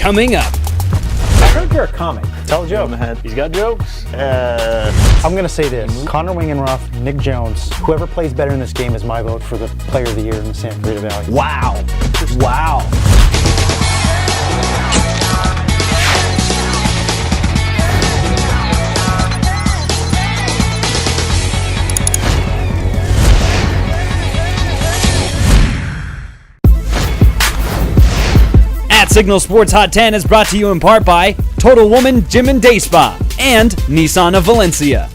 coming up. I heard you're a comic. Tell a joke. He's got jokes. I'm going to say this. Connor Wingenroth, Nick Jones, whoever plays better in this game is my vote for the player of the year in the Santa Clarita Valley. Wow. Wow. Signal Sports Hot 10 is brought to you in part by Total Woman Gym and Day Spa and Nissan of Valencia.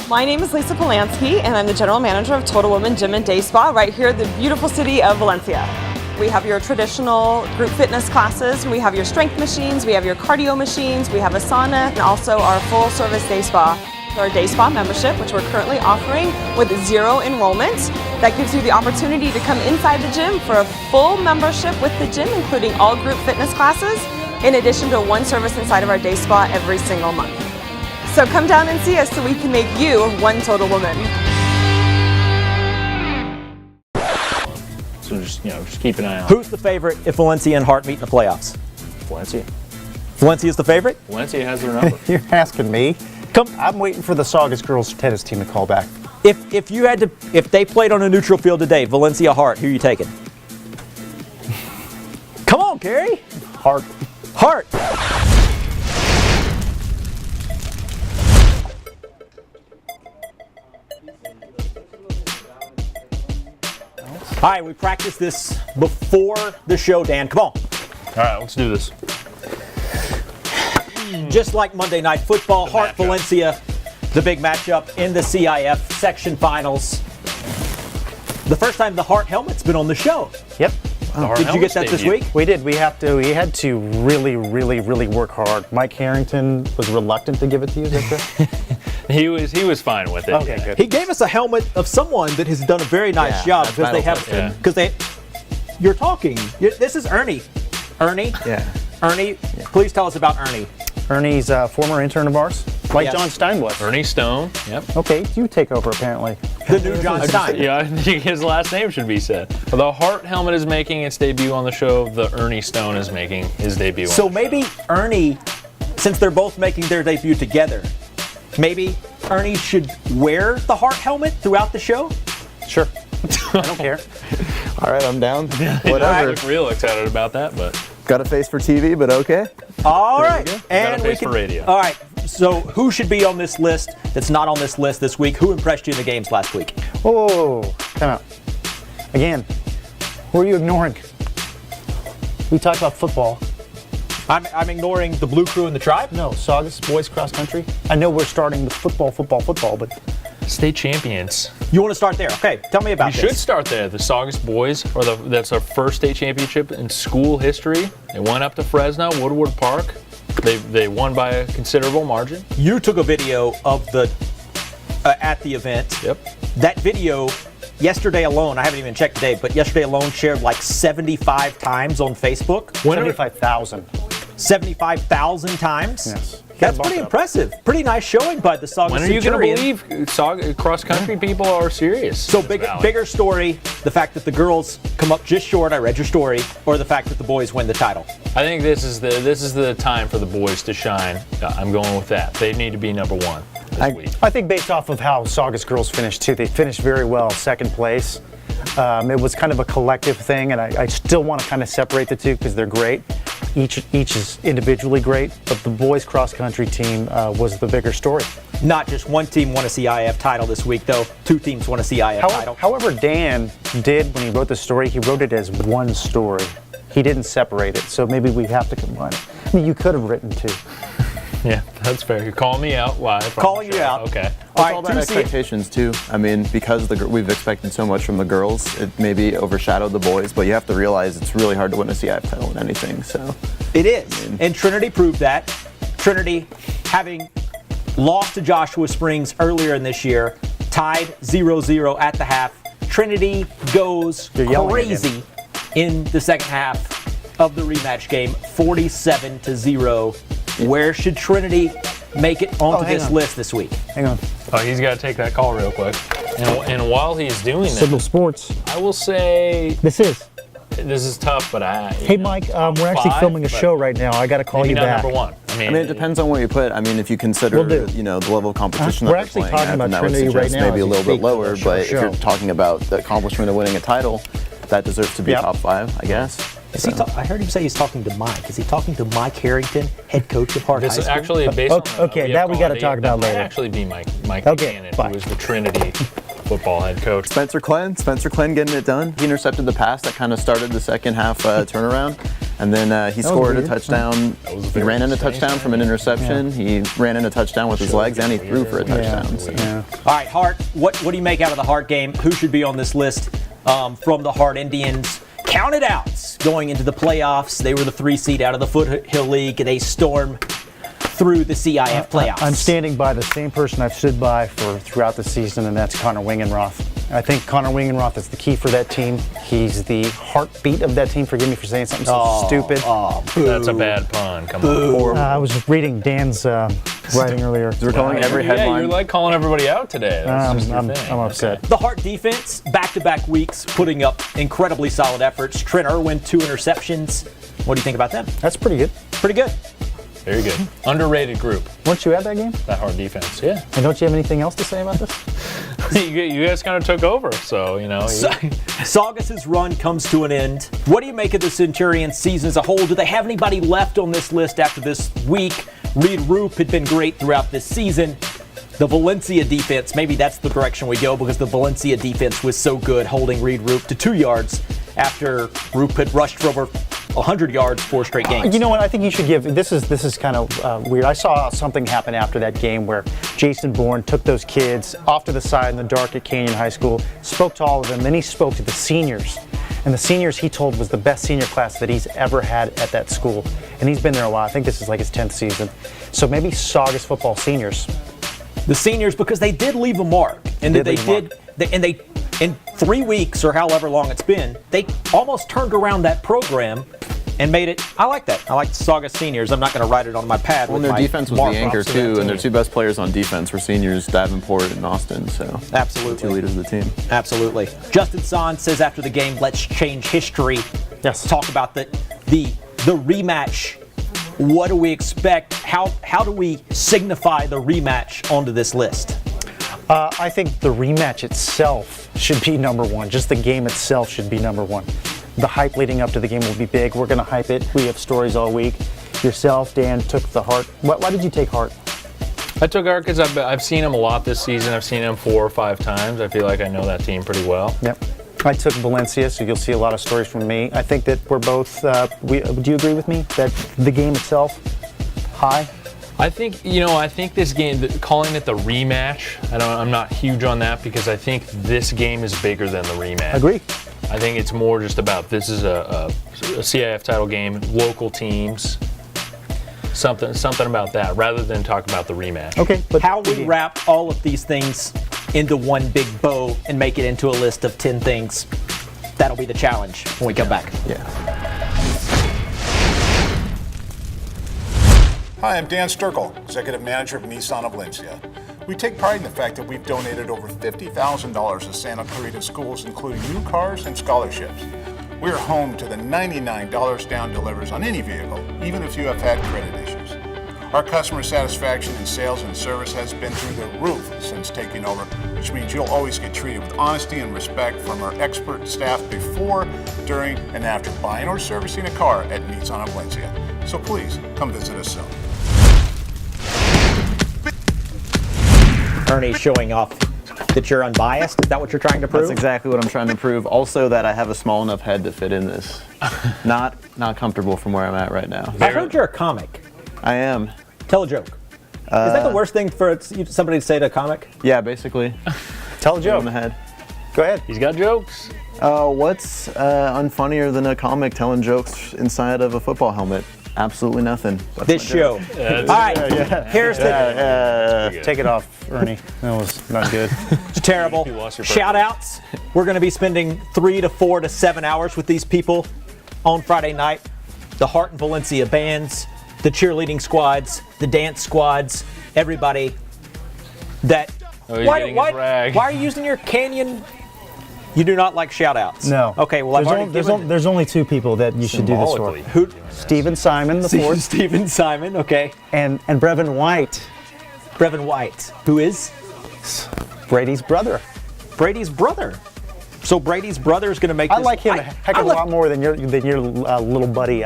My name is Lisa Polanski, and I'm the general manager of Total Woman Gym and Day Spa right here in the beautiful city of Valencia. We have your traditional group fitness classes, we have your strength machines, we have your cardio machines, we have a sauna, and also our full service day spa. Our day spa membership, which we're currently offering with 0 enrollment. That gives you the opportunity to come inside the gym for a full membership with the gym, including all group fitness classes, in addition to one service inside of our day spa every single month. So come down and see us so we can make you one total woman. So just keep an eye on. Who's the favorite if Valencia and Hart meet in the playoffs? Valencia. Valencia's the favorite? Valencia has their number. You're asking me? I'm waiting for the Saugus girls tennis team to call back. If they played on a neutral field today, Valencia Hart, who are you taking? Come on, Carrie. Hart. Hart. All right, we practiced this before the show, Dan. Come on. All right, let's do this. Just like Monday Night Football, Hart Valencia, the big matchup in the CIF section finals. The first time the Hart helmet's been on the show. Yep. Did you get that this week? We did. We had to really, really, really work hard. Mike Harrington was reluctant to give it to you, is that correct? He was fine with it. Okay, good. He gave us a helmet of someone that has done a very nice job because you're talking. This is Ernie. Ernie? Yeah. Ernie, please tell us about Ernie. Ernie's a former intern of ours, like John Stein was. Ernie Stone. Yep. Okay, you take over apparently. The new John Stein. Yeah, I think his last name should be said. The Hart helmet is making its debut on the show. The Ernie Stone is making his debut on the show. So maybe Ernie, since they're both making their debut together, maybe Ernie should wear the Hart helmet throughout the show? Sure. I don't care. All right, I'm down. I Whatever. look real excited about that, but Got a face for TV, but okay. All right. Got a face for radio. All right. So who should be on this list that's not on this list this week? Who impressed you in the games last week? Oh, time out. Again, who are you ignoring? We talked about football. I'm ignoring the Blue Crew and the Tribe? No, Saugus boys cross country. I know we're starting with football, but state champions. You want to start there? Okay, tell me about You this. should start there. The Saugus boys that's our first state championship in school history. They went up to Fresno, Woodward Park. They won by a considerable margin. You took a video of the at the event. Yep. That video yesterday alone, I haven't even checked today, but yesterday alone shared like 75 times on Facebook. 75,000. 75,000 times? Yes. That's pretty impressive. Pretty nice showing by the Saugus When are you going to Centurion. believe cross-country people are serious? So bigger story, the fact that the girls come up just short, I read your story, or the fact that the boys win the title? I think this is the time for the boys to shine. I'm going with that. They need to be number one this week. I think based off of how Saugus girls finished too, they finished very well, second place. It was kind of a collective thing, and I still want to kind of separate the two because they're great. Each is individually great, but the boys cross country team was the bigger story. Not just one team won a CIF title this week, though. Two teams won a CIF title. However, Dan did, when he wrote the story, he wrote it as one story. He didn't separate it, so maybe we have to combine it. I mean, you could have written two. Yeah, that's fair. You're calling me out live. Calling you out. Okay. It's all about expectations too. I mean, because we've expected so much from the girls, it maybe overshadowed the boys. But you have to realize it's really hard to win a CIF title in anything. So it is, and Trinity proved that. Trinity, having lost to Joshua Springs earlier in this year, tied 0-0 at the half. Trinity goes crazy in the second half of the rematch game, 47-0. Where should Trinity make it onto this list this week? Hang on. Oh, he's got to take that call real quick. And while he's doing that, Signal Sports. I will say This is. This is tough, but Hey, Mike, we're actually filming a show right now. I got to call maybe you not back. number one. I mean, it depends on where you put. I mean, if you consider, Will do. you know, the level of competition We're that actually they're playing talking at, about then I would Trinity right suggest now maybe a as little we bit speak lower. for But the if you're show. talking about the accomplishment of winning a title, that deserves to be Yep. top 5, I guess. Is he I heard him say he's talking to Mike. Is he talking to Mike Harrington, head coach of Hart High This is School? actually based on okay, that we got gotta talk about later. Might actually be Mike Okay, Buchanan, fine. who was the Trinity football head coach. Spencer Klenn getting it done. He intercepted the pass that kind of started the second half turnaround. And then he scored a weird. touchdown. He ran in a touchdown from an interception. He ran in a touchdown with his legs, and he threw for a touchdown. So. Yeah. All right, Hart, what do you make out of the Hart game? Who should be on this list from the Hart Indians? Count it out. Going into the playoffs, they were the 3 seed out of the Foothill League. They stormed through the CIF playoffs. I'm standing by the same person I've stood by throughout the season, and that's Connor Wingenroth. I think Connor Wingenroth is the key for that team. He's the heartbeat of that team. Forgive me for saying something so stupid. That's a bad pun. Come on. I was reading Dan's writing earlier. We're calling every Yeah, headline. you're like calling everybody out today. That's just your I'm thing. upset. The Hart defense, back-to-back weeks, putting up incredibly solid efforts. Trent Irwin, 2 interceptions. What do you think about them? That's pretty good. Pretty good. Very good. Underrated group, Weren't you at that game? that hard defense. Yeah. And don't you have anything else to say about this? you guys kind of took over, so, you know. Saugus' run comes to an end. What do you make of the Centurions season as a whole? Do they have anybody left on this list after this week? Reed Roop had been great throughout this season. The Valencia defense, maybe that's the direction we go because the Valencia defense was so good holding Reed Roop to 2 yards after Roop had rushed for over 100 yards 4 straight games. You know what? I think you should give. This is kind of weird. I saw something happen after that game where Jason Bourne took those kids off to the side in the dark at Canyon High School, spoke to all of them, then he spoke to the seniors. And the seniors he told was the best senior class that he's ever had at that school. And he's been there a while. I think this is like his 10th season. So maybe Saugus football seniors. The seniors, because they did leave a mark, and that they in 3 weeks or however long it's been, they almost turned around that program and made it. I like that. I like the Saugus seniors. I'm not going to write it on my pad. Well, with their my defense was mark. the anchor Props to that too, and their team. 2 best players on defense were seniors Davenport and Austin. So Absolutely. 2 leaders of the team. Absolutely. Justin Son says after the game, let's change history. Yes. Talk about the rematch. What do we expect? How do we signify the rematch onto this list? I think the rematch itself should be number 1. Just the game itself should be number 1. The hype leading up to the game will be big. We're going to hype it. We have stories all week. Yourself, Dan, took the Hart. Why did you take Hart? I took Art because I've seen him a lot this season. I've seen him 4 or 5 times. I feel like I know that team pretty well. Yep. I took Valencia, so you'll see a lot of stories from me. I think that we're both. Do you agree with me that the game itself, high? I think this game, calling it the rematch, I'm not huge on that because I think this game is bigger than the rematch. Agree. I think it's more just about this is a CIF title game, local teams, something about that, rather than talk about the rematch. Okay, but How we wrap all of these things into one big bow and make it into a list of 10 things, that'll be the challenge when we come back. Yeah. Hi, I'm Dan Sturkle, Executive Manager of Nissan of Valencia. We take pride in the fact that we've donated over $50,000 to Santa Clarita schools, including new cars and scholarships. We are home to the $99 down delivers on any vehicle, even if you have had credit issues. Our customer satisfaction in sales and service has been through the roof since taking over, which means you'll always get treated with honesty and respect from our expert staff before, during, and after buying or servicing a car at Nissan of Valencia. So please, come visit us soon. Ernie showing off that you're unbiased. Is that what you're trying to prove? That's exactly what I'm trying to prove. Also, that I have a small enough head to fit in this. Not comfortable from where I'm at right now. I heard you're a comic. I am. Tell a joke. Is that the worst thing for somebody to say to a comic? Yeah, basically. tell a On joke. the head. Go ahead. He's got jokes. What's unfunnier than a comic telling jokes inside of a football helmet? Absolutely nothing. That's This my joke. show. All right. Here's the Take it off, Ernie. That was not good. terrible. You lost your Shout outs. We're going to be spending 3 to 4 to 7 hours with these people on Friday night. The Hart and Valencia bands, the cheerleading squads, the dance squads, everybody that. Oh, he's getting his rag. Why are you using your Canyon You do not like shout-outs? No. Okay, well, I've there's already only, there's, given... only, there's only two people that you should do this for. Symbolically. Who? Stephen Simon, the fourth, Stephen Simon, okay. and Brevin White, Brevin White, who is Brady's brother. Brady's brother. So Brady's brother is going to make I this... like him a heck of a lot more than your little buddy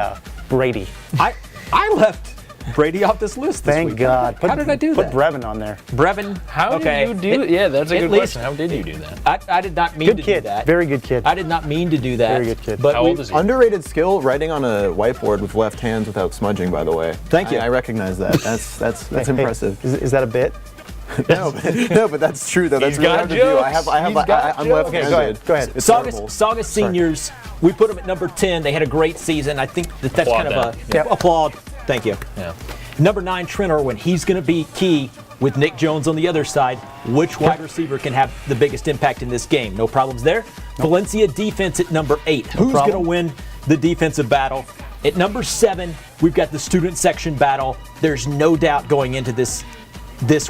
Brady. I left Brady off this list this Thank week. God. How did I do Put that? Brevin on there. Brevin. How okay. did you do? Yeah, that's a at good least- question. How did you do that? I did not mean Good to kid. do that. Very good kid. I did not mean to do that. Very good kid. But How old is he? Underrated skill, writing on a whiteboard with left hands without smudging, by the way. Thank you. I recognize that. That's Hey, impressive. Is that a bit? No, but that's true though. That's He's really got hard to do. jokes. I'm He's got I'm jokes. left-handed. Okay, go ahead. It's terrible. Saugus seniors, we put them at number 10. They had a great season. I think that's Applaud kind of that. a applaud. Thank you. Yeah. Number 9, Trent Irwin. He's going to be key with Nick Jones on the other side. Which wide receiver can have the biggest impact in this game? No problems there. Valencia defense at number 8. Who's going to win the defensive battle? At number 7, we've got the student section battle. There's no doubt going into this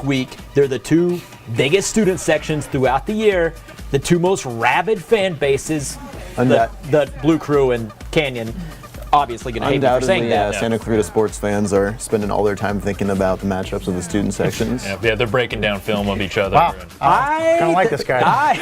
week. They're the two biggest student sections throughout the year. The two most rabid fan bases. The Blue Crew and Canyon. Obviously going to hate me for saying Undoubtedly, that. Santa Clarita sports fans are spending all their time thinking about the matchups of the student sections. Yeah, they're breaking down film of each other. Wow. and- I kind of like this guy.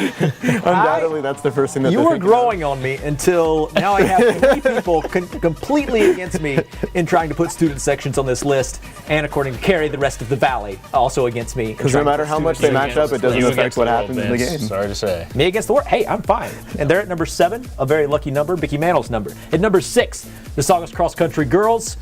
Undoubtedly, that's the first thing that You they're were thinking growing on me until now I have 3 people completely against me in trying to put student sections on this list, and according to Carrie, the rest of the Valley also against me. Because no matter how much they match up, it doesn't You affect against what the world, happens in the Vince. game. Sorry to say. Me against the world. Hey, I'm fine. And they're at number 7, a very lucky number, Mickey Mantle's number. At number 6, the Saugus Cross Country girls.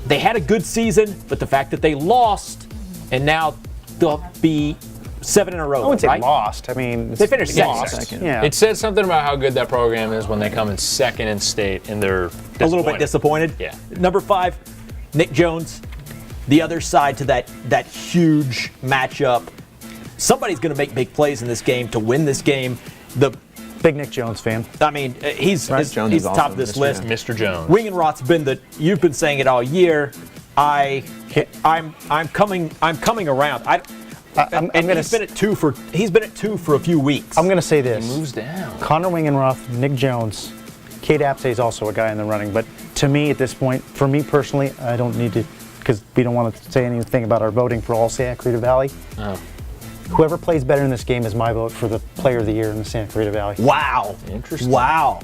They had a good season, but the fact that they lost, and now they'll be 7 in a row. I wouldn't say right? lost. I mean, They finished lost. second. Yeah. It says something about how good that program is when they come in second in state and they're A little bit disappointed. Yeah. Number 5, Nick Jones. The other side to that huge matchup. Somebody's going to make big plays in this game to win this game. Big Nick Jones fan. I mean, he's Jones is top awesome. of this Mr. list. Mr. Jones. Wingenroth's been you've been saying it all year. I'm coming around. I'm And gonna he's been at 2 for a few weeks. I'm gonna say this. Moves down. Connor Wingenroth, Nick Jones, Kate Apte is also a guy in the running. But to me, at this point, for me personally, I don't need to, because we don't want to say anything about our voting for all Santa Clarita Valley. Oh. Whoever plays better in this game is my vote for the player of the year in the Santa Clarita Valley. Wow. Interesting. Wow.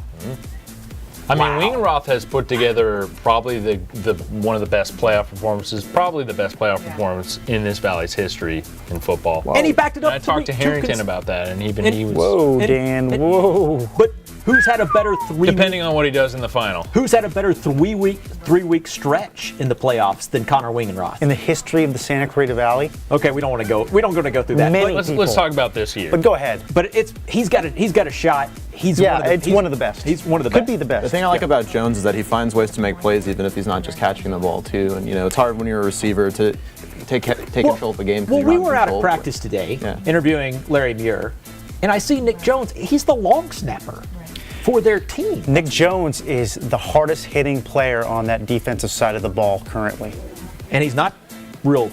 I mean, Wow. Wingenroth has put together probably the one of the best playoff performances, probably the best playoff performance in this Valley's history in football. And he backed it And up. I talked to Harrington about that, and even he was Whoa, And- Dan, and- whoa. But who's had a better depending on what he does in the final. Who's had a better three-week stretch in the playoffs than Connor Wingenroth? In the history of the Santa Clarita Valley, Okay, we don't want to go through that. Many- Let's people. talk about this year. but go ahead. But he's got a shot. He's Yeah, it's one of the best. He's one of the Could best. be the best. The thing I like about Jones is that he finds ways to make plays even if he's not just catching the ball too. And it's hard when you're a receiver to take control of the game. 'cause Well, you're we not in were out control of it. practice today Yeah. interviewing Larry Muir, and I see Nick Jones. He's the long snapper for their team. Nick Jones is the hardest hitting player on that defensive side of the ball currently. And he's not real.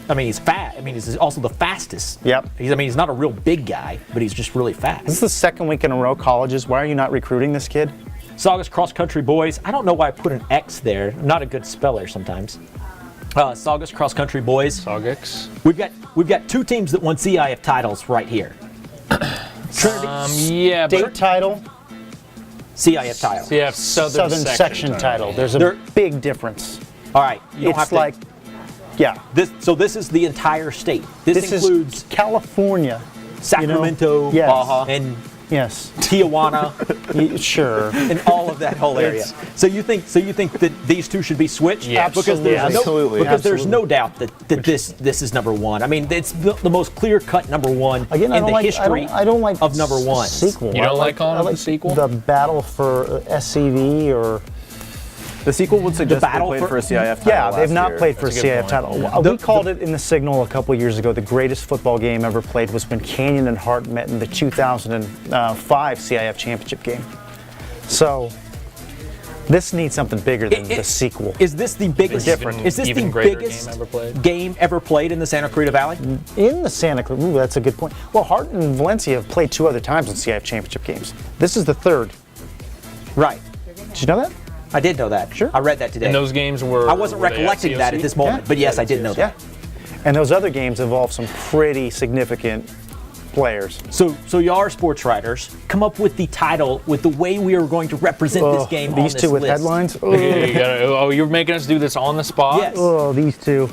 I mean, he's fat. I mean, he's also the fastest. Yep. He's not a real big guy, but he's just really fast. This is the second week in a row, colleges. Why are you not recruiting this kid? Saugus Cross Country Boys. I don't know why I put an X there. I'm not a good speller sometimes. Saugus Cross Country Boys. Saugus. We've got 2 teams that won CIF titles right here. Trinity Yeah, State but title, CIF title. yeah, Southern Section title. There's a They're- big difference. All right, you don't have It's to. like, yeah, This is the entire state. This includes is California. Sacramento Yes. and Yes, Tijuana sure. and all of that whole area. So you think that these two should be switched? Yeah, because there's absolutely. because there's no doubt that this is number 1. I mean, it's the most clear-cut number 1 Again, I in don't the like. history I don't like of number 1. sequel. You I don't like calling I it the like sequel? The battle for SCV or The sequel would suggest they battle played for- for a CIF title. yeah, they've last not year. played for a That's a good CIF point. title. We called it in the Signal a couple years ago. The greatest football game ever played was when Canyon and Hart met in the 2005 CIF championship game. So This needs something bigger than the sequel. Is this the biggest? Different. Is this Even the greater biggest game ever played? in the Santa Clarita Valley? In the Santa Clarita, ooh, that's a good point. Well, Hart and Valencia have played 2 other times in CIF championship games. This is the 3rd. Right. Did you know that? I did know that. Sure. I read that today. And those games were. I wasn't were they at recollecting that at COC? this moment, Yeah. but yes, I did know that. And those other games involve some pretty significant players. So y'all are sports writers. Come up with the title, with the way we are going to represent this game on These this 2 with list. headlines. Oh, You gotta- oh, you're making us do this on the spot? Yes. oh, these 2.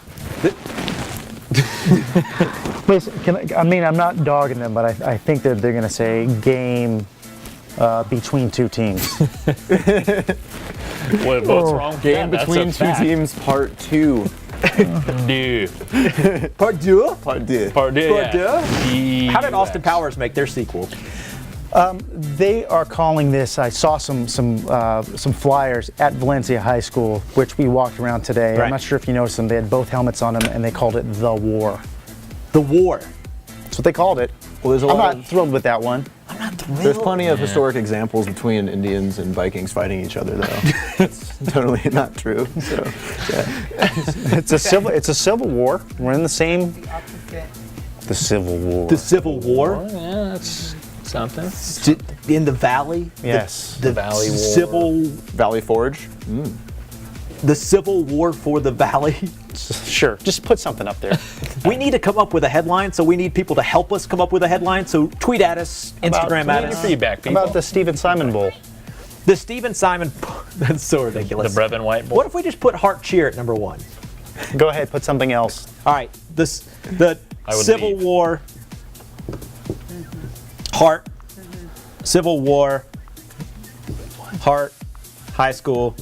Listen, I'm not dogging them, but I think that they're going to say game between 2 teams. What's wrong with Game that? between That's a 2 fact. teams, part 2. Dude. Part deux? Part 2. Part two, Part yeah. How did Austin Powers make their sequel? They are calling this. I saw some flyers at Valencia High School, which we walked around today. Right. I'm not sure if you noticed them. They had both helmets on them, and they called it The War. The War. That's what they called it. Well, there's a I'm lot not thrilled with that one. There's plenty of historic examples between Indians and Vikings fighting each other, though. It's totally not true. So, yeah. It's a civil war. We're in the same. The Civil War. The Civil War Yeah, that's something. in the Valley. Yes. The Valley War. Valley Forge. The Civil War for the Valley. Sure. Just put something up there. We need to come up with a headline, so we need people to help us come up with a headline. So tweet at us, Instagram at Your us. feedback, people. About the Stephen Simon Bowl. The Stephen Simon. That's so ridiculous. The Brevin White Bowl. What if we just put Hart Cheer at number 1? Go ahead. Put something else. All right. The I would Civil leave. War. Hart. Civil War. Hart High School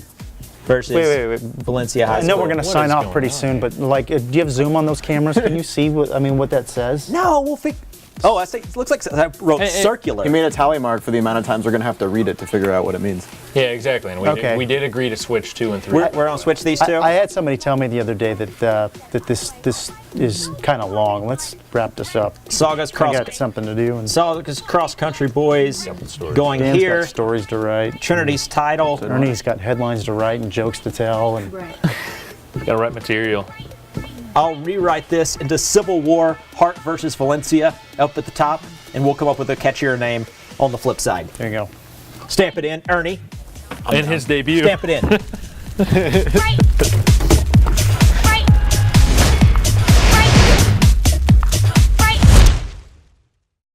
versus Wait. Valencia High I School. know we're going to sign is off going pretty on soon, but like, do you have zoom on those cameras? Can you see what that says? No, we'll fix. Oh, I say it looks like I wrote circular. You made a tally mark for the amount of times we're going to have to read it to figure out what it means. Yeah, exactly. And Okay. we did agree to switch 2 and 3. we're going to switch these two. I had somebody tell me the other day that this is kind of long. Let's wrap this up. Saga's I cross. got something to do. And Saga's cross country boys going Dan's here. got stories to write. Trinity's title. Ernie's got headlines to write and jokes to tell. And Gotta write material. I'll rewrite this into Civil War, Hart versus Valencia up at the top, and we'll come up with a catchier name on the flip side. there you go. Stamp it in, Ernie. In his debut. Stamp it in.